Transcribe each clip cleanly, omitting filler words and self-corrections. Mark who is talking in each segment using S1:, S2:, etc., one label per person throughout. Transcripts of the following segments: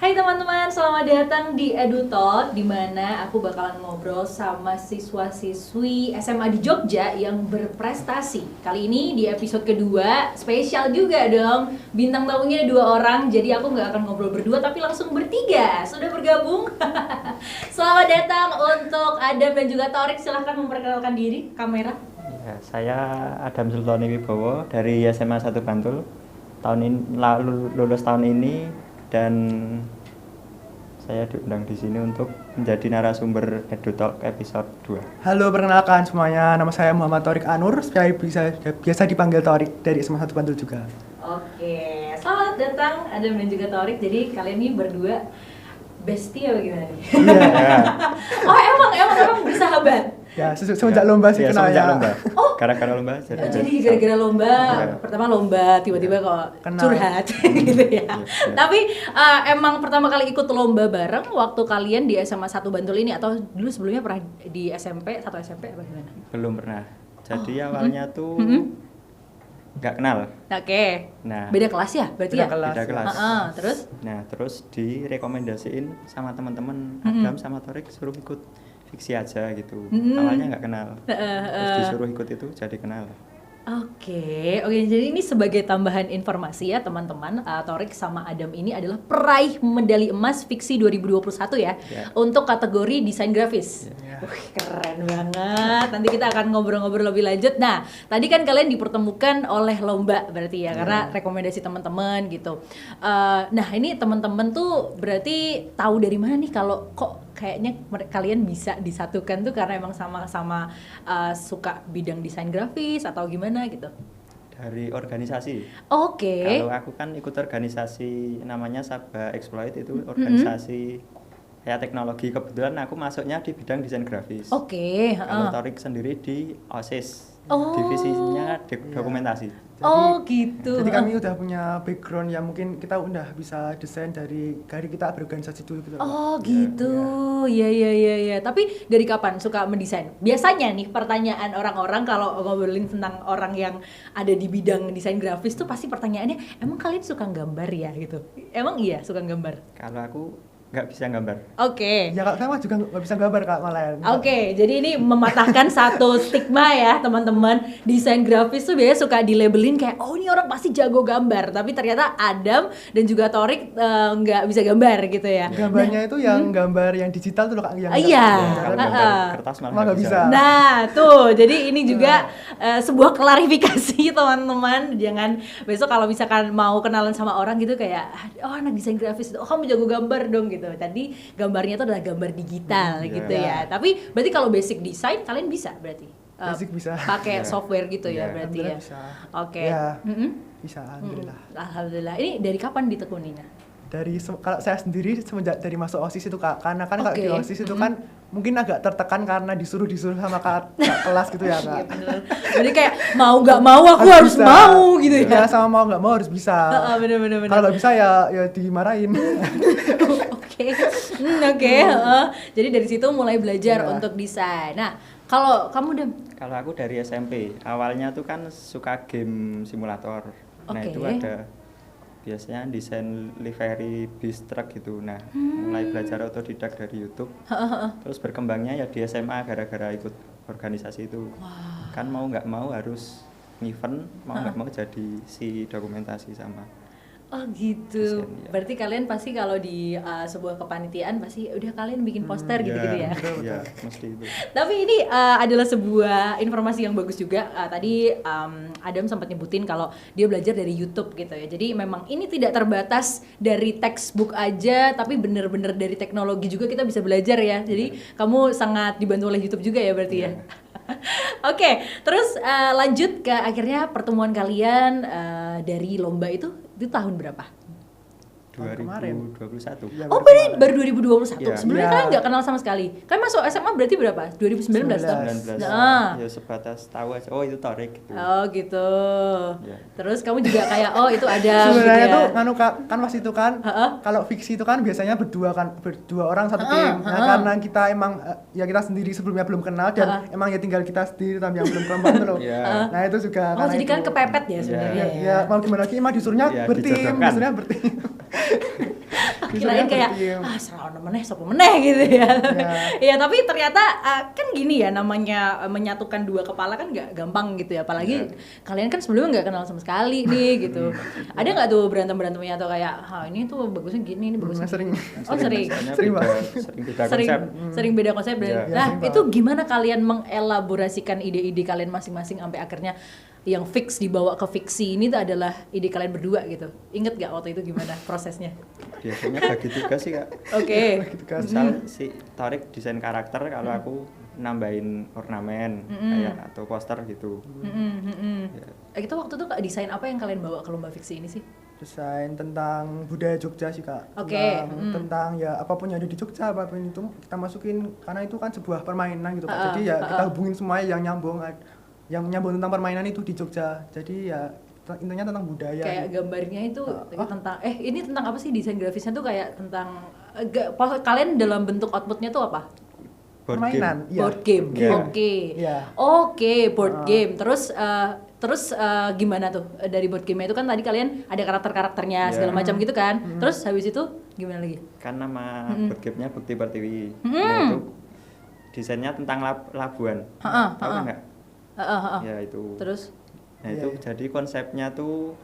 S1: Hai teman-teman, selamat datang di EduTalk, di mana aku bakalan ngobrol sama siswa-siswi SMA di Jogja yang berprestasi. Kali ini di episode kedua, spesial juga dong. Bintang tamunya 2 orang, jadi aku nggak akan ngobrol berdua, tapi langsung bertiga. Sudah bergabung? Selamat datang untuk Adam dan juga Thorik. Silahkan memperkenalkan diri, kamera.
S2: Ya, saya Adam Sultoni Wibowo dari SMA 1 Bantul. Tahun ini lulus tahun ini dan saya diundang di sini untuk menjadi narasumber EduTalk episode 2.
S3: Halo, perkenalkan semuanya. Nama saya Muhammad Thorik Anur. Saya biasa dipanggil Thorik dari SMA 1 Bantul juga.
S1: Oke, selamat datang Adam dan juga Thorik. Jadi kalian ini berdua bestie apa gimana nih?
S2: Yeah.
S1: Oh emang bersahabat?
S3: Ya, semenjak lomba sih kenal ya.
S2: Lomba.
S1: Oh,
S2: Gara-gara lomba.
S1: Jadi gara-gara lomba, pertama lomba, tiba-tiba kok
S3: Kenal.
S1: curhat gitu ya. Tapi emang pertama kali ikut lomba bareng waktu kalian di SMA 1 Bantul ini atau dulu sebelumnya pernah di SMP, satu SMP apa gimana?
S2: Belum pernah. Jadi awalnya tuh nggak kenal.
S1: Oke.
S2: Nah,
S1: Beda kelas ya berarti
S3: Beda
S1: ya?
S3: kelas.
S2: beda kelas.
S1: Terus?
S2: Nah, terus direkomendasiin sama teman-teman Adam sama Thorik suruh ikut fiksi aja gitu. Awalnya nggak kenal. Terus disuruh ikut itu jadi kenal.
S1: Oke, jadi ini sebagai tambahan informasi ya teman-teman, Thorik sama Adam ini adalah peraih medali emas fiksi 2021 ya, untuk kategori desain grafis. Wih, keren banget. Nanti kita akan ngobrol-ngobrol lebih lanjut. Nah, tadi kan kalian dipertemukan oleh lomba berarti ya, karena rekomendasi teman-teman gitu. Nah, ini teman-teman tuh berarti tahu dari mana nih kalau kok kayaknya kalian bisa disatukan tuh karena emang sama-sama suka bidang desain grafis atau gimana gitu?
S2: Dari organisasi.
S1: Oke.
S2: Kalau aku kan ikut organisasi namanya Sabah Exploit, itu organisasi kayak teknologi. Kebetulan aku masuknya di bidang desain grafis.
S1: Oke.
S2: Kalau Thorik sendiri di OSIS, divisinya dokumentasi.
S1: Gitu.
S3: Jadi kami udah punya background yang mungkin kita udah bisa desain dari kita berorganisasi dulu gitu.
S1: Gitu. Iya. Tapi dari kapan suka mendesain? Biasanya nih pertanyaan orang-orang kalau ngobrolin tentang orang yang ada di bidang desain grafis tuh pasti pertanyaannya, emang kalian suka gambar ya gitu? Emang iya suka gambar?
S2: Kalau aku nggak bisa gambar.
S1: Oke.
S3: Ya, Kak, saya juga nggak bisa gambar, Kak, malah.
S1: Oke, jadi ini mematahkan satu stigma ya teman-teman. Desain grafis tuh biasanya suka dilabelin kayak, oh ini orang pasti jago gambar. Tapi ternyata Adam dan juga Thorik nggak bisa gambar gitu ya.
S3: Gambarnya itu yang gambar yang digital tuh loh, Kak, yang
S1: Iya.
S2: Kalau gambar kertas malah
S3: Malah
S2: nggak
S3: nggak
S2: bisa.
S3: bisa.
S1: Nah tuh, jadi ini juga sebuah klarifikasi teman-teman. Jangan besok kalau misalkan mau kenalan sama orang gitu kayak, oh anak desain grafis itu, oh kamu jago gambar dong gitu. Tadi gambarnya itu adalah gambar digital gitu ya. Tapi berarti kalau basic desain kalian bisa berarti?
S3: Basic bisa.
S1: Pakai software gitu ya berarti ya?
S3: Alhamdulillah bisa.
S1: Oke.
S3: Ya, bisa, alhamdulillah.
S1: Alhamdulillah. Ini dari kapan ditekuninya?
S3: Kalau saya sendiri semenjak dari masuk OSIS itu, Kak, karena kan kalau di OSIS itu kan mungkin agak tertekan karena disuruh sama kak kelas gitu ya, Kak.
S1: Jadi kayak mau nggak mau aku harus
S3: bisa.
S1: mau gitu ya.
S3: Ya, sama mau nggak mau harus bisa.
S1: Bener.
S3: Kalau nggak bisa ya dimarahin.
S1: Oke. Jadi dari situ mulai belajar untuk desain. Nah, kalau kamu Dem?
S2: Kalau aku dari SMP, awalnya tuh kan suka game simulator. Nah itu ada biasanya desain livery bis truck gitu. Nah mulai belajar otodidak dari YouTube. Terus berkembangnya ya di SMA gara-gara ikut organisasi itu. Kan mau nggak mau harus event, mau nggak mau jadi si dokumentasi sama.
S1: Oh gitu.
S2: Desain, ya.
S1: Berarti kalian pasti kalau di sebuah kepanitiaan pasti udah kalian bikin poster gitu-gitu ya.
S2: Iya, mesti itu.
S1: Tapi ini adalah sebuah informasi yang bagus juga. Tadi Adam sempat nyebutin kalau dia belajar dari YouTube gitu ya. Jadi memang ini tidak terbatas dari textbook aja, tapi bener-bener dari teknologi juga kita bisa belajar ya. Jadi kamu sangat dibantu oleh YouTube juga ya berarti ya. Oke, terus lanjut ke akhirnya pertemuan kalian dari lomba itu tahun berapa?
S2: 2021.
S3: Ya,
S1: Oh, baru 2021.
S2: Ya.
S1: Sebelumnya
S3: Ya.
S1: kalian nggak kenal sama sekali. Kalian masuk SMA berarti berapa? 2019 toh?
S2: 19.
S1: Nah.
S2: Ya sebatas tahu aja, oh itu Thorik gitu.
S1: Oh gitu.
S2: Ya.
S1: Terus kamu juga kayak oh itu ada
S3: sebenarnya
S1: gitu
S3: tuh
S1: ya.
S3: kan pas itu kan kalau fiksi itu kan biasanya berdua orang satu tim. Nah, karena kita emang ya kita sendiri sebelumnya belum kenal dan emang ya tinggal kita sendiri tapi yang belum kelompok itu loh.
S2: Iya.
S3: Nah, itu juga
S1: Oh, jadi kan kepepet ya sebenarnya.
S3: ya mau gimana lagi emang disuruhnya
S2: Ya,
S3: bertim,
S2: dijodohkan.
S3: disuruhnya bertim.
S1: Kirain kayak serah meneh sapa meneh gitu ya. Ya tapi ternyata kan gini ya, namanya menyatukan dua kepala kan nggak gampang gitu ya, apalagi kalian kan sebelumnya nggak kenal sama sekali nih gitu. Ada nggak tuh berantem-berantemnya atau kayak ini tuh bagusnya gini, ini bagusnya
S3: sering.
S1: Oh sering
S2: banget.
S1: Sering beda konsep. Nah itu gimana kalian mengelaborasikan ide-ide kalian masing-masing sampai akhirnya yang fix dibawa ke fiksi ini tuh adalah ide kalian berdua gitu. Ingat gak waktu itu gimana prosesnya?
S2: Biasanya bagi tugas sih Kak.
S1: Oke.
S2: Misal si Torik desain karakter, kalau aku nambahin ornamen kayak atau poster gitu.
S1: Itu waktu itu Kak, desain apa yang kalian bawa ke lomba fiksi ini sih?
S3: Desain tentang budaya Jogja sih Kak. Tentang ya apapun yang ada di Jogja, apapun itu kita masukin, karena itu kan sebuah permainan gitu Kak. Jadi ya kita hubungin semua yang nyambung tentang permainan itu di Jogja. Jadi ya intinya tentang budaya.
S1: Kayak gambarnya itu tentang ini tentang apa sih, desain grafisnya tuh kayak tentang kalian dalam bentuk outputnya tuh apa?
S3: Permainan.
S1: Board game. Oke, board game. Terus gimana tuh dari board game itu kan tadi kalian ada karakternya segala macam gitu kan. Terus habis itu gimana lagi?
S2: Kan nama board game-nya Bukti Pertiwi. Nah, itu desainnya tentang labuan. Tahu enggak? Ya itu.
S1: Terus?
S2: Nah itu jadi konsepnya tuh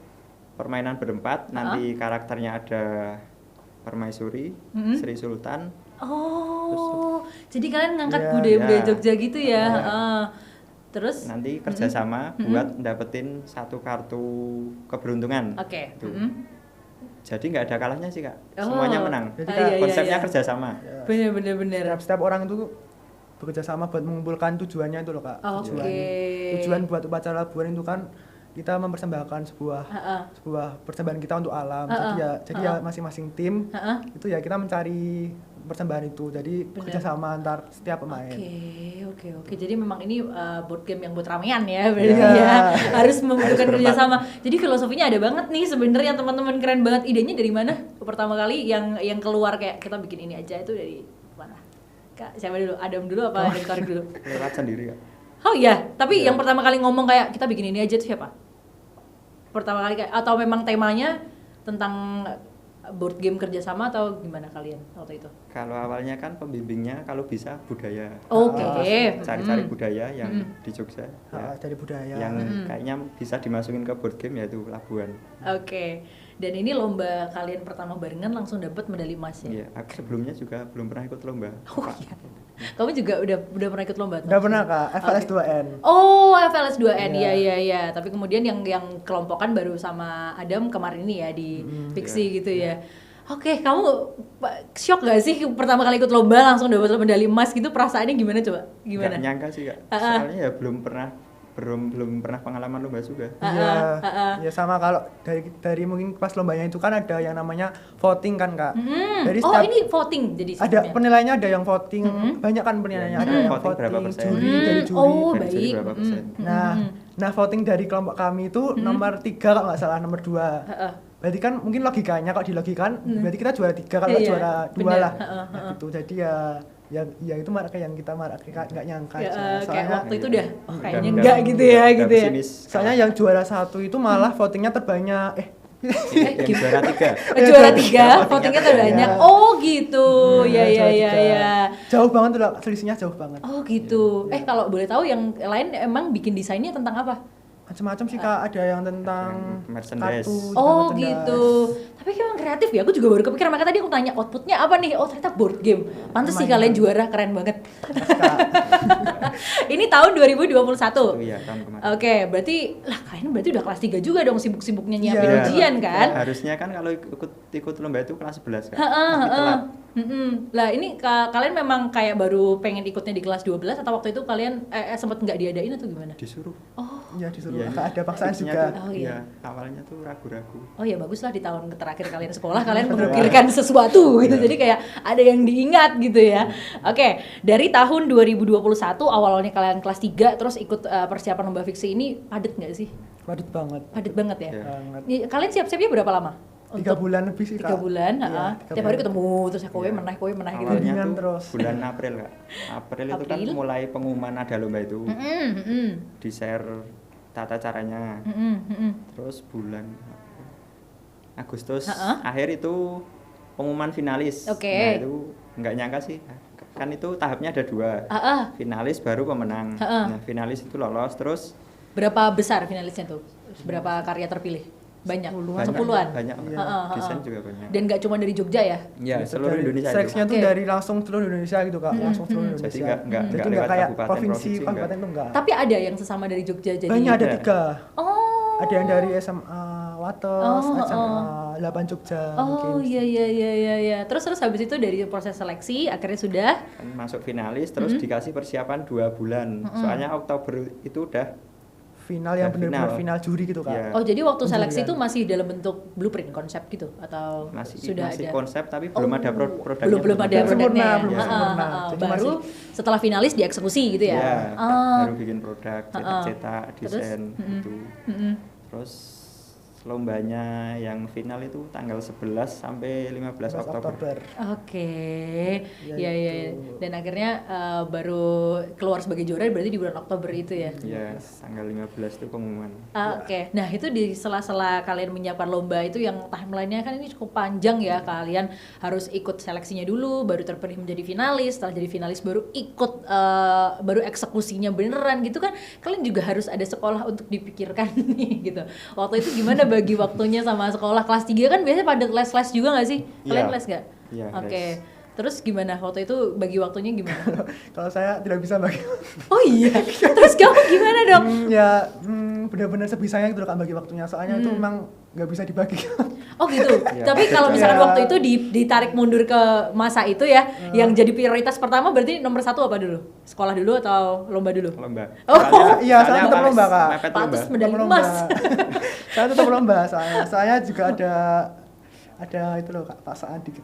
S2: permainan berempat. Nanti karakternya ada Permaisuri, Sri Sultan.
S1: Jadi kalian ngangkat budaya-budaya Jogja gitu ya. Terus?
S2: Nanti kerjasama buat dapetin satu kartu keberuntungan.
S1: Oke.
S2: Jadi nggak ada kalahnya sih Kak. Semuanya menang. Konsepnya kerjasama.
S1: Bener.
S3: Setiap orang tuh bekerja sama buat mengumpulkan tujuannya itu loh Kak. Tujuan buat upacara labuan itu kan kita mempersembahkan sebuah persembahan kita untuk alam. Jadi ya masing-masing tim itu ya kita mencari persembahan itu. Jadi bekerja sama antar setiap pemain.
S1: Oke. Jadi memang ini board game yang buat ramean ya berarti ya. Harus membutuhkan kerjasama. Jadi filosofinya ada banget nih sebenarnya teman-teman, keren banget. Idenya dari mana? Pertama kali yang keluar kayak kita bikin ini aja itu dari mana? Kak, siapa dulu? Adam dulu apa Torik dulu?
S2: Lewat sendiri ya.
S1: Oh iya, tapi yang pertama kali ngomong kayak kita bikin ini aja itu siapa? Pertama kali kayak, atau memang temanya tentang board game kerjasama atau gimana kalian waktu itu?
S2: Kalau awalnya kan pembimbingnya kalau bisa budaya. Cari-cari budaya yang di Jogja.
S3: Dari budaya.
S2: Yang kayaknya bisa dimasukin ke board game yaitu Labuan.
S1: Oke. Dan ini lomba kalian pertama barengan langsung dapat medali emas ya?
S2: Iya, aku sebelumnya juga belum pernah ikut lomba.
S1: Oh iya. Kamu juga udah pernah ikut lomba?
S3: Udah pernah Kak, FLS 2N.
S1: Oh, FLS 2N. Iya. Tapi kemudian yang kelompokan baru sama Adam kemarin ini ya di fiksi gitu ya. Oke, kamu shock gak sih pertama kali ikut lomba langsung dapat medali emas gitu, perasaannya gimana coba? Gimana?
S2: Gak nyangka sih Kak. Soalnya ya belum pernah pengalaman lomba juga.
S3: Ya sama, kalau dari mungkin pas lombanya itu kan ada yang namanya voting kan Kak. Dari
S1: ini voting jadi
S3: sistemnya. Ada penilaiannya, ada yang voting, banyak kan penilaiannya. Ada yang
S2: voting berapa persen?
S3: Dari juri.
S1: Baik.
S2: Juri berapa persen?
S3: Nah voting dari kelompok kami itu nomor 3 kalau nggak salah, nomor 2. Berarti kan mungkin logikanya kalau dilogikan berarti kita juara 3 kalau juara 2 lah. Gitu. Jadi ya itu kayak yang kita nggak nyangka aja.
S1: Soalnya kayak waktu itu udah kayaknya enggak gitu ya.
S3: Soalnya yang juara 1 itu malah votingnya terbanyak.
S2: Yang juara 3.
S1: Juara 3 votingnya terbanyak. Oh gitu. Ya.
S3: Jauh banget tuh, selisihnya jauh banget.
S1: Oh gitu. Kalau boleh tahu yang lain emang bikin desainnya tentang apa?
S3: Macam-macam sih Kak, ada yang tentang
S2: merchandise.
S1: Oh gitu. Tapi emang kreatif ya, aku juga baru kepikiran, makanya tadi aku tanya outputnya apa nih. Oh ternyata board game. Pantes sih kalian juara, keren banget. Ini tahun 2021.
S2: Iya, tahun kemarin.
S1: Oke, kalian berarti udah kelas 3 juga dong, sibuk-sibuknya nyiapin ujian kan?
S2: Harusnya kan kalau ikut lomba itu kelas 11 kan.
S1: Lah ini kalian memang kayak baru pengen ikutnya di kelas 12 atau waktu itu kalian sempat nggak diadain atau gimana?
S2: Disuruh.
S3: Iya disuruh. Ada paksaan juga.
S2: Awalnya tuh ragu-ragu.
S1: Oh ya bagus lah, di tahun terakhir kalian sekolah kalian memikirkan sesuatu gitu. Jadi kayak ada yang diingat gitu ya. Oke, dari tahun 2021 awalnya kalian kelas 3 terus ikut persiapan lomba fiksi ini, padat nggak sih?
S3: Padat banget.
S1: Padat banget ya. Kalian siap-siapnya berapa lama?
S3: 3 bulan lebih sih Kak.
S1: 3 bulan, tiap hari ketemu terus kowe menah gitu.
S2: Awalnya tuh bulan April Kak. April itu kan mulai pengumuman ada lomba itu. Di share tata caranya. Terus bulan Agustus akhir itu pengumuman finalis. Nah itu nggak nyangka sih, kan itu tahapnya ada 2, finalis baru pemenang. Nah finalis itu lolos terus.
S1: Berapa besar finalisnya tuh? Berapa karya terpilih? Banyak? Sepuluhan?
S2: Banyak, desain juga banyak.
S1: Dan nggak cuma dari Jogja ya?
S2: Iya, seluruh Indonesia.
S3: Seleksinya tuh dari langsung seluruh Indonesia gitu kak, langsung seluruh Indonesia.
S2: Jadi nggak
S3: lewat
S2: kayak
S3: provinsi kabupaten tuh enggak.
S1: Tapi ada yang sesama dari Jogja jadi?
S3: Banyak, ada 3.
S1: Oh.
S3: Ada yang dari SMA Wates, SMA 8 Jogja.
S1: Oh iya. Terus habis itu dari proses seleksi akhirnya sudah
S2: masuk finalis, terus dikasih persiapan 2 bulan. Soalnya Oktober itu udah
S3: final yang benar-benar final juri gitu kak.
S2: Yeah.
S1: Oh jadi waktu seleksi itu masih dalam bentuk blueprint konsep gitu atau sudah
S2: masih
S1: ada
S2: konsep tapi belum ada produknya.
S1: Belum ada produknya.
S3: Belum sempurna.
S1: Jadi baru setelah finalis dieksekusi gitu ya.
S2: Yeah, baru bikin produk, cetak, desain gitu. Terus lombanya yang final itu tanggal 11 sampai 15 Oktober.
S1: Oke. Iya. Dan akhirnya baru keluar sebagai juara berarti di bulan Oktober itu ya.
S2: Iya, tanggal 15 itu pengumuman.
S1: Oke. Nah, itu di sela-sela kalian menyiapkan lomba itu yang timeline-nya kan ini cukup panjang ya. Kalian harus ikut seleksinya dulu, baru terpilih menjadi finalis, setelah jadi finalis baru ikut baru eksekusinya beneran gitu kan. Kalian juga harus ada sekolah untuk dipikirkan nih gitu. Waktu itu gimana bagi waktunya sama sekolah? Kelas 3 kan biasanya pada les-les juga nggak sih? Kalian les nggak?
S2: Iya.
S1: Oke. Terus gimana waktu itu bagi waktunya gimana?
S3: Kalau saya tidak bisa bagi.
S1: Oh iya. Terus kamu gimana dong?
S3: Benar-benar sebisanya gitu kan bagi waktunya. Soalnya itu memang nggak bisa dibagi.
S1: Oh gitu. Tapi kalau misalkan waktu itu ditarik mundur ke masa itu ya, yang jadi prioritas pertama berarti nomor 1 apa dulu? Sekolah dulu atau lomba dulu?
S2: Lomba.
S1: Oh
S3: iya, saya tetap lomba kak.
S1: Pantes medali emas.
S3: Saya tetap lomba soalnya. Saya juga ada itu loh kak, paksaan dikit.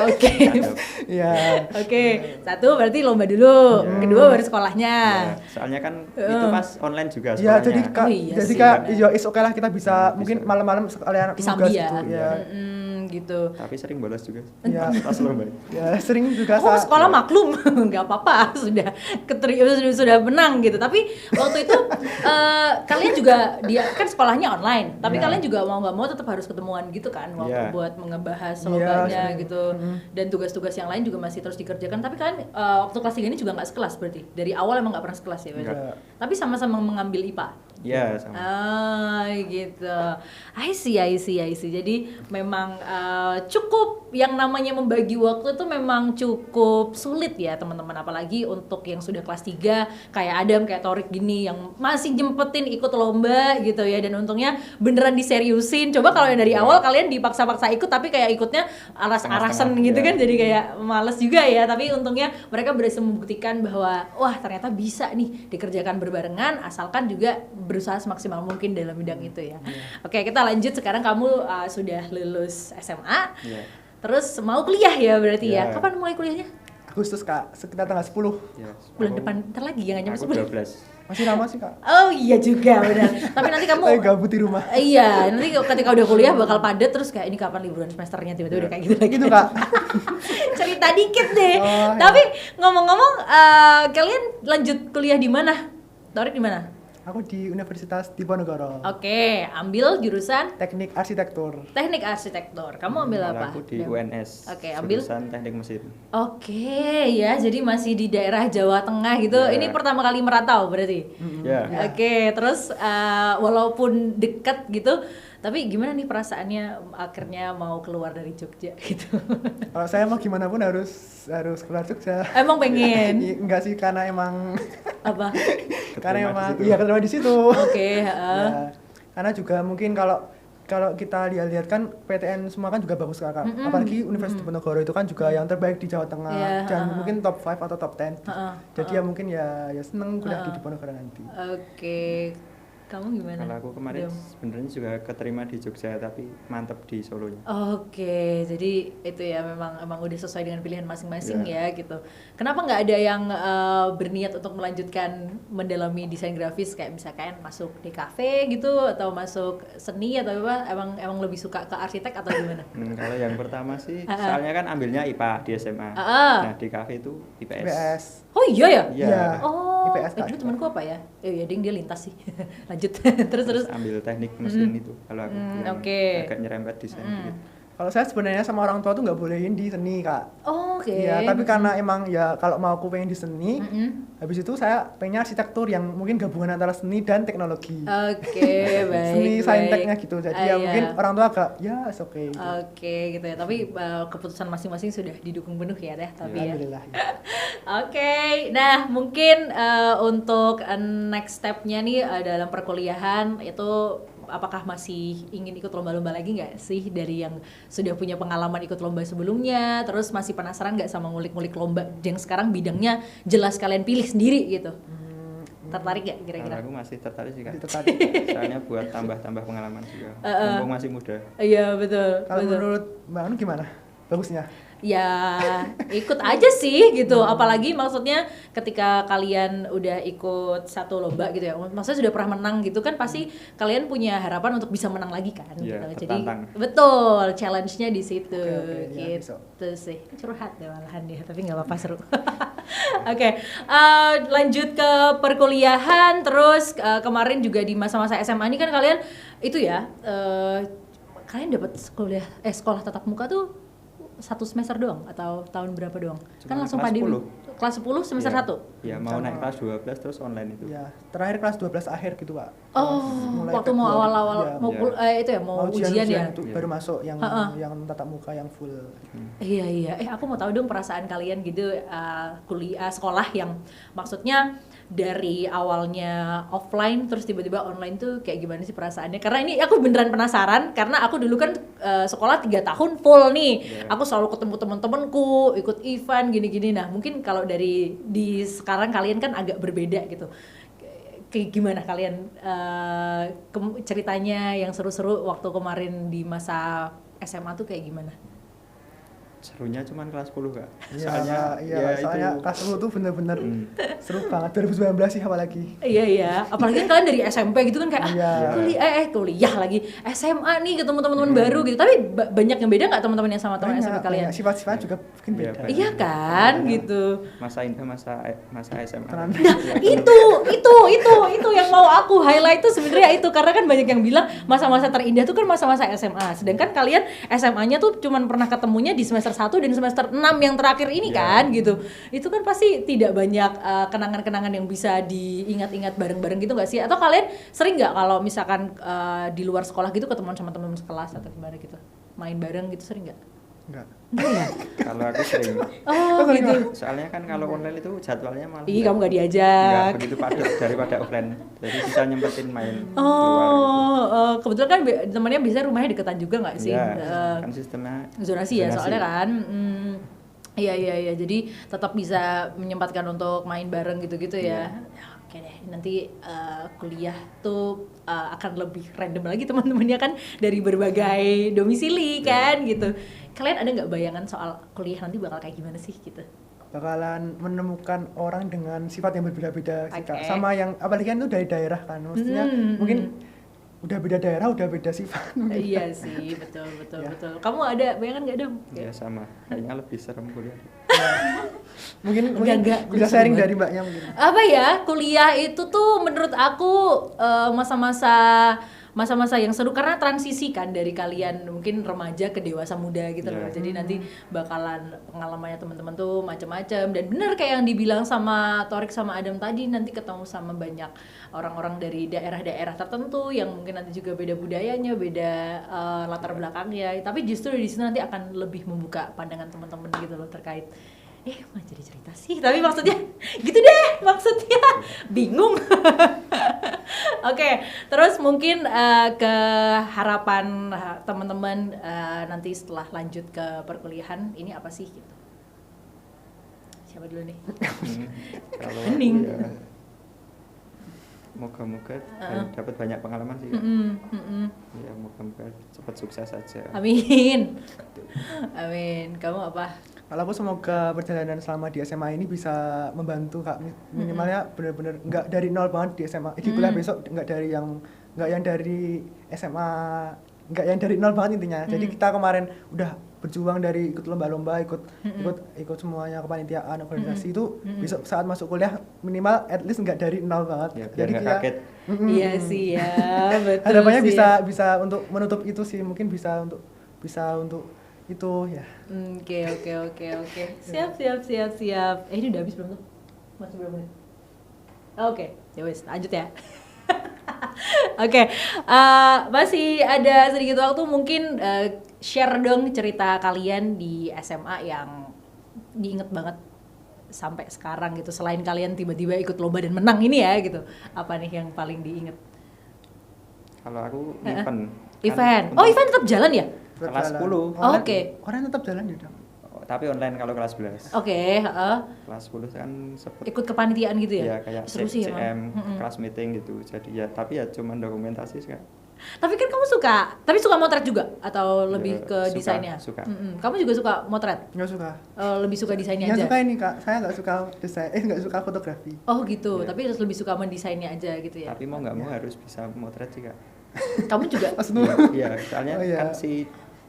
S1: Oke.
S3: Iya.
S1: Oke. 1 berarti lomba dulu, kedua baru sekolahnya.
S2: Soalnya kan itu pas online juga
S3: sekolahnya.
S2: Iya,
S3: jadi kak, is oke lah kita bisa mungkin malam-malam sekalian
S1: nugas
S3: gitu. Ya.
S1: Gitu.
S2: Tapi sering bolos juga.
S3: Iya.
S2: Pas lomba.
S3: Ya, sering juga.
S1: Oh, sekolah maklum, nggak apa-apa, sudah menang gitu. Tapi waktu itu kalian juga kan sekolahnya online, tapi kalian juga mau nggak mau tetap harus ketemuan gitu kan, waktu buat ngebahas lombanya gitu. Dan tugas-tugas yang lain juga masih terus dikerjakan. Tapi kalian waktu kelas 3 ini juga nggak sekelas berarti? Dari awal emang nggak pernah sekelas ya berarti? Tapi sama-sama mengambil IPA?
S2: Iya, sama.
S1: Gitu. I see. Jadi memang cukup yang namanya membagi waktu itu memang cukup sulit ya teman-teman, apalagi untuk yang sudah kelas 3 kayak Adam, kayak Torik gini yang masih jempetin ikut lomba gitu ya, dan untungnya beneran diseriusin. Coba kalau yang dari awal kalian dipaksa-paksa ikut tapi kayak ikutnya aras-arasan gitu kan, jadi kayak males juga ya. Tapi untungnya mereka berhasil membuktikan bahwa wah ternyata bisa nih dikerjakan berbarengan asalkan juga berusaha semaksimal mungkin dalam bidang itu ya. Oke, kita lanjut. Sekarang kamu sudah lulus SMA, terus mau kuliah ya berarti ya. Kapan mulai kuliahnya?
S3: Agustus kak, sekitar tanggal 10.
S1: Bulan depan, ntar lagi ya, nggak nyampe 10.
S2: 12.
S3: Masih lama sih kak.
S1: Oh iya juga benar. Tapi nanti kamu
S3: gabut di rumah.
S1: Iya, nanti ketika udah kuliah bakal padat terus kayak ini kapan liburan semesternya, tiba-tiba udah kayak gitu lagi.
S3: Gitu kak.
S1: Cerita dikit deh. Tapi ngomong-ngomong, kalian lanjut kuliah di mana? Torik di mana?
S3: Aku di Universitas Diponegoro.
S1: Oke, ambil jurusan
S3: Teknik Arsitektur.
S1: Teknik Arsitektur. Kamu ambil apa?
S2: Aku di UNS.
S1: Oke, ambil
S2: jurusan Teknik Mesin.
S1: Oke, ya, jadi masih di daerah Jawa Tengah gitu. Ini pertama kali merantau berarti. Oke, terus walaupun dekat gitu, tapi gimana nih perasaannya akhirnya mau keluar dari Jogja gitu?
S3: Kalau saya mau gimana pun harus keluar Jogja.
S1: Emang pengen?
S3: Enggak sih, karena emang
S1: apa?
S3: Karena emang iya keterima di situ.
S1: Oke,
S3: ya, karena juga mungkin kalau kita lihat kan PTN semua kan juga bagus kakak. Apalagi Universitas Diponegoro itu kan juga yang terbaik di Jawa Tengah, dan mungkin top 5 atau top 10. Jadi ya mungkin ya seneng kuliah di Diponegoro nanti.
S1: Oke. Kamu gimana?
S2: Kalau aku kemarin sebenarnya juga keterima di Jogja tapi mantep di Solonya.
S1: Oke, jadi itu ya memang udah sesuai dengan pilihan masing-masing ya gitu. Kenapa nggak ada yang berniat untuk melanjutkan mendalami desain grafis kayak misalkan masuk di kafe gitu atau masuk seni atau apa? Emang lebih suka ke arsitek atau gimana?
S2: Kalau yang pertama sih, soalnya kan ambilnya IPA di SMA. Nah di kafe itu IPS.
S1: Oh iya ya?
S2: Iya.
S1: Oh,
S3: IPS
S1: dulu temanku apa ya? Iya, dia lintas sih. lanjut. terus
S2: ambil teknik mesin itu kalau aku yang agak nyerempet desain gitu.
S3: Kalau saya sebenarnya sama orang tua tuh nggak bolehin di seni, Kak.
S1: Oh, oke.
S3: Ya, tapi karena emang ya kalau mau aku pengen di seni, habis itu saya pengen arsitektur yang mungkin gabungan antara seni dan teknologi.
S1: Oke, baik.
S3: Seni sainteknya gitu. Jadi ya mungkin orang tua agak ya oke. Gitu.
S1: Oke, gitu ya. Tapi keputusan masing-masing sudah didukung penuh ya deh, tapi ya.
S3: Alhamdulillah.
S1: Oke, nah mungkin untuk next step-nya nih dalam perkuliahan itu apakah masih ingin ikut lomba-lomba lagi nggak sih dari yang sudah punya pengalaman ikut lomba sebelumnya, terus masih penasaran nggak sama ngulik-ngulik lomba yang sekarang bidangnya jelas kalian pilih sendiri gitu? Tertarik nggak kira-kira?
S2: Aku masih tertarik sih, Kak. Soalnya buat tambah-tambah pengalaman juga. Mumpung masih muda.
S1: Iya, betul.
S3: Kalau menurut Mbak Anu gimana bagusnya?
S1: Ya ikut aja sih gitu, apalagi maksudnya ketika kalian udah ikut satu lomba gitu ya, maksudnya sudah pernah menang gitu kan, pasti kalian punya harapan untuk bisa menang lagi kan, gitu. Jadi betul, challenge-nya di situ. Gitu sih, curhat deh malahan dia, tapi nggak apa-apa, seru. Oke, lanjut ke perkuliahan, terus kemarin juga di masa-masa SMA ini kan kalian itu ya, kalian dapat sekolah tatap muka tuh 1 semester doang atau tahun berapa doang?
S2: Cuma
S1: kan langsung
S2: kelas
S1: pandemi.
S2: 10.
S1: Kelas 10 semester 1?
S2: Iya, mau naik kelas 12 terus online itu.
S3: Ya, terakhir kelas 12 akhir gitu, Pak.
S1: Oh, waktu mau awal-awal itu ya, mau ujian ya.
S3: Baru masuk yang tatap muka yang full.
S1: Iya. Aku mau tahu dong perasaan kalian gitu, sekolah yang maksudnya dari awalnya offline terus tiba-tiba online tuh kayak gimana sih perasaannya? Karena ini aku beneran penasaran, karena aku dulu kan sekolah 3 tahun full nih. Aku selalu ketemu teman-temanku, ikut event gini-gini. Nah, mungkin kalau di sekarang kalian kan agak berbeda gitu. Kayak gimana kalian ceritanya yang seru-seru waktu kemarin di masa SMA tuh kayak gimana?
S2: Serunya cuman kelas 10, Kak.
S3: Soalnya itu kelas 10 tuh bener-bener seru banget. 2019 sih apalagi.
S1: Iya. Apalagi kan kalian dari SMP gitu kan kayak kuliah lagi. SMA nih ketemu teman-teman baru gitu. Tapi banyak yang beda nggak teman-teman yang sama teman SMP kalian?
S3: Sifat-sifat juga mungkin beda.
S1: Iya kan, gitu.
S2: Masa indah masa SMA.
S1: Nah, itu yang mau aku highlight tuh sebenarnya itu, karena kan banyak yang bilang masa-masa terindah tuh kan masa-masa SMA. Sedangkan kalian SMA-nya tuh cuman pernah ketemunya di semester 1 dan semester 6 yang terakhir ini kan gitu. Itu kan pasti tidak banyak kenangan-kenangan yang bisa diingat-ingat bareng-bareng gitu nggak sih? Atau kalian sering nggak kalau misalkan di luar sekolah gitu ketemuan sama teman-teman sekelas atau gimana gitu? Main bareng gitu sering nggak?
S3: Enggak
S1: ya?
S2: Kalau aku sering.
S1: Oh gitu.
S2: Soalnya kan kalau online itu jadwalnya malah
S1: kamu nggak diajak.
S2: Nggak begitu padat daripada offline. Jadi bisa nyempetin main
S1: keluar gitu. Kebetulan kan temannya bisa rumahnya deketan juga nggak sih?
S2: Iya, kan sistemnya
S1: zonasi ya soalnya kan. Iya. Jadi tetap bisa menyempatkan untuk main bareng gitu-gitu ya. Oke deh, nanti kuliah tuh akan lebih random lagi teman-temannya kan dari berbagai domisili kan gitu. Kalian ada nggak bayangan soal kuliah nanti bakal kayak gimana sih gitu?
S3: Bakalan menemukan orang dengan sifat yang berbeda-beda sih, Kak. Sama yang apalagi kan itu dari daerah kan, maksudnya mungkin udah beda daerah, udah beda sifat.
S1: Iya sih, betul. Kamu ada bayangan nggak dong?
S2: Ya sama, kayaknya lebih serem kuliah.
S3: Mungkin bisa sharing dari Mbaknya mungkin.
S1: Apa ya, kuliah itu tuh menurut aku masa-masa yang seru karena transisi kan dari kalian mungkin remaja ke dewasa muda gitu loh. Jadi nanti bakalan pengalamannya teman-teman tuh macam-macam, dan bener kayak yang dibilang sama Thorik sama Adam tadi, nanti ketemu sama banyak orang-orang dari daerah-daerah tertentu yang mungkin nanti juga beda budayanya, beda latar belakangnya. Tapi justru di sini nanti akan lebih membuka pandangan teman-teman gitu loh terkait mau jadi cerita sih, tapi maksudnya gitu deh, maksudnya bingung. Oke, terus mungkin ke harapan teman-teman nanti setelah lanjut ke perkuliahan ini apa sih gitu? Siapa dulu nih?
S2: Kalau
S1: hening.
S2: Ya, moga-moga dapat banyak pengalaman sih. Ya moga-moga cepat sukses saja.
S1: Amin. Kamu apa?
S3: Kalau aku semoga perjalanan selama di SMA ini bisa membantu, Kak. Minimalnya benar-benar nggak dari nol banget di SMA. Di kuliah besok nggak yang dari SMA nggak yang dari nol banget intinya. Jadi kita kemarin udah berjuang dari ikut lomba-lomba, ikut semuanya kepanitiaan, organisasi itu besok saat masuk kuliah minimal at least nggak dari nol banget.
S2: Ya, biar
S3: jadi
S2: nggak
S3: kita
S2: kaget.
S1: Iya sih ya, betul.
S3: harapannya
S1: sih
S3: bisa untuk menutup itu sih, mungkin bisa untuk itu ya.
S1: Oke. Siap. Ini udah habis belum tuh? Masih berapa menit? Oke, ya wes, lanjut ya. Oke, masih ada sedikit waktu, mungkin share dong cerita kalian di SMA yang diinget banget sampai sekarang gitu. Selain kalian tiba-tiba ikut lomba dan menang ini ya gitu, apa nih yang paling diinget?
S2: Kalau aku event.
S1: Event. Oh, event tetap jalan ya?
S2: Kelas 10.
S1: Oke.
S3: Orang tetap jalan juga.
S2: Tapi online kalau kelas 11.
S1: Oke,
S2: Kelas 10 kan sempet
S1: ikut kepanitiaan gitu ya?
S2: ya kayak
S1: Seru sih
S2: CM,
S1: emang.
S2: kelas meeting gitu. Jadi ya, tapi ya cuman dokumentasi sih, Kak.
S1: Tapi kan kamu suka motret juga atau lebih
S2: Ya,
S1: ke
S2: suka,
S1: desainnya?
S2: suka.
S1: Kamu juga suka motret?
S3: Nggak suka.
S1: Lebih suka desainnya
S3: Yang
S1: aja?
S3: suka ini kak, saya nggak suka desain, nggak suka fotografi.
S1: Oh gitu,
S2: Ya.
S1: tapi lebih suka mendesainnya aja gitu ya?
S2: Tapi mau nggak mau harus bisa motret sih, Kak.
S1: Kamu juga?
S2: Iya, soalnya
S3: Oh, iya.
S2: kan si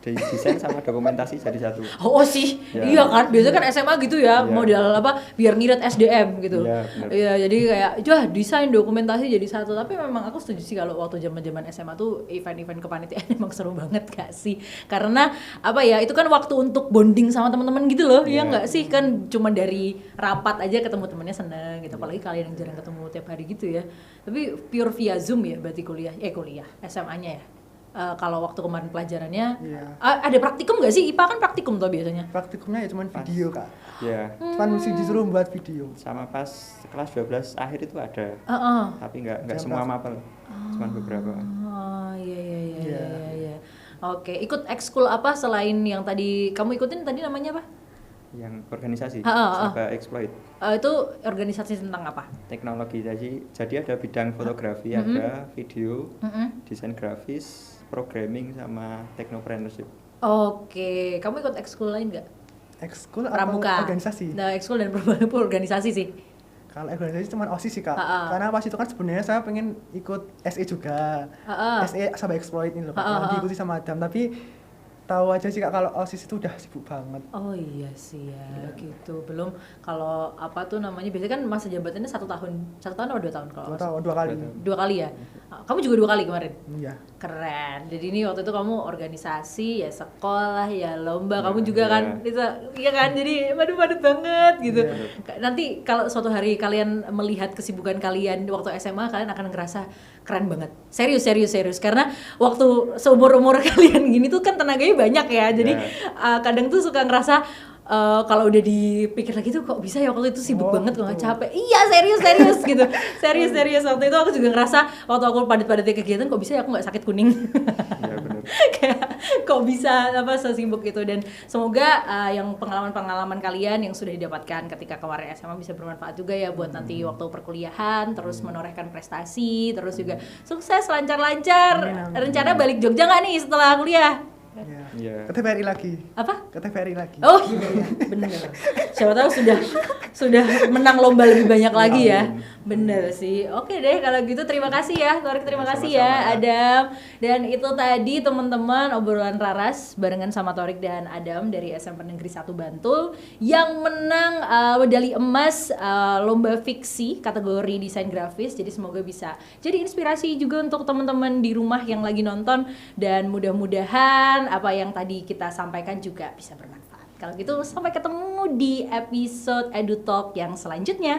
S2: desain sama dokumentasi jadi satu.
S1: Oh sih,
S2: Ya.
S1: iya kan, biasanya kan SMA gitu ya,
S2: Ya.
S1: modal apa, biar ngirit SDM gitu.
S2: Iya, benar.
S1: Iya, jadi kayak, desain, dokumentasi jadi satu. Tapi memang aku setuju sih kalau waktu zaman SMA tuh event-event kepanitiaan emang seru banget gak sih? Karena apa ya, itu kan waktu untuk bonding sama teman-teman gitu loh, ya
S2: Iya.
S1: nggak sih? Kan cuma dari rapat aja ketemu temennya seneng gitu, apalagi kalian yang jarang ketemu tiap hari gitu ya. Tapi pure via Zoom ya berarti kuliah SMA-nya ya? Kalau waktu kemarin pelajarannya,
S3: Iya.
S1: ada praktikum nggak sih? IPA kan praktikum tuh biasanya.
S3: Praktikumnya ya cuma video kak,
S2: Ya,
S3: cuman mesti disuruh buat video.
S2: sama pas kelas 12 akhir itu ada.
S1: Heeh.
S2: Tapi nggak
S3: Jam
S2: semua
S3: berapa?
S2: mapel. Cuman beberapa.
S1: Oh,
S3: Iya.
S1: iya. Oke, ikut ekskul apa selain yang tadi kamu ikutin tadi namanya apa?
S2: Yang organisasi
S1: Ha.
S2: Saba Exploit.
S1: Itu organisasi tentang apa?
S2: Teknologi jadi ada bidang fotografi, ada video, desain grafis, programming sama technopreneurship.
S1: Oke, kamu ikut ekskul lain nggak?
S3: Ekskul atau
S1: Pramuka.
S3: organisasi?
S1: Nah, ekskul dan organisasi sih.
S3: Kalau organisasi cuma OSIS sih kak,
S1: Ha-ha.
S3: karena pas itu kan sebenarnya saya pengen ikut SE juga,
S1: Ha-ha.
S3: SE Saba Exploit ini loh kak,
S1: Ha-ha.
S3: yang diikuti sama Adam, tapi tahu aja sih kak kalau OSIS itu udah sibuk banget.
S1: Oh iya sih ya, gitu. Belum kalau apa tuh namanya, biasanya kan masa jabatannya 1 tahun atau 2 tahun kalau?
S3: 2 tahun, 2 kali.
S1: 2 kali ya? Kamu juga 2 kali kemarin?
S3: Iya.
S1: Keren. Jadi ini waktu itu kamu organisasi, ya sekolah, ya lomba.
S2: Ya,
S1: Kamu juga
S2: ya.
S1: kan, iya kan? Jadi padat banget gitu.
S3: Iya.
S1: Nanti kalau suatu hari kalian melihat kesibukan kalian waktu SMA, kalian akan ngerasa keren banget. Serius. Karena waktu seumur-umur kalian gini tuh kan tenaganya banyak ya. Jadi kadang tuh suka ngerasa kalau udah dipikir lagi tuh kok bisa ya waktu itu sibuk banget, kok nggak capek. Iya serius gitu. Serius waktu itu aku juga ngerasa waktu aku padat-padatnya kegiatan kok bisa ya aku nggak sakit kuning.
S2: Iya benar.
S1: Kayak kok bisa sesibuk itu, dan semoga yang pengalaman kalian yang sudah didapatkan ketika kemarin SMA bisa bermanfaat juga ya buat nanti waktu perkuliahan, terus menorehkan prestasi, terus juga sukses lancar-lancar.
S3: Amin.
S1: Rencana balik Jogja nggak nih setelah kuliah?
S3: Iya.
S2: Iya.
S3: Ke TVRI lagi.
S1: Apa?
S3: Ke TVRI lagi.
S1: Oh iya, bener. Siapa tahu sudah menang lomba lebih banyak lagi ya. Bener sih. Oke deh kalau gitu, terima kasih ya Torik, terima kasih ya
S2: Sama-sama.
S1: Adam. Dan itu tadi teman-teman obrolan Raras barengan sama Torik dan Adam dari SMP Negeri 1 Bantul yang menang medali emas lomba fiksi kategori desain grafis. Jadi semoga bisa jadi inspirasi juga untuk teman-teman di rumah yang lagi nonton, dan mudah-mudahan apa yang tadi kita sampaikan juga bisa bermanfaat. Kalau gitu sampai ketemu di episode EduTalk yang selanjutnya.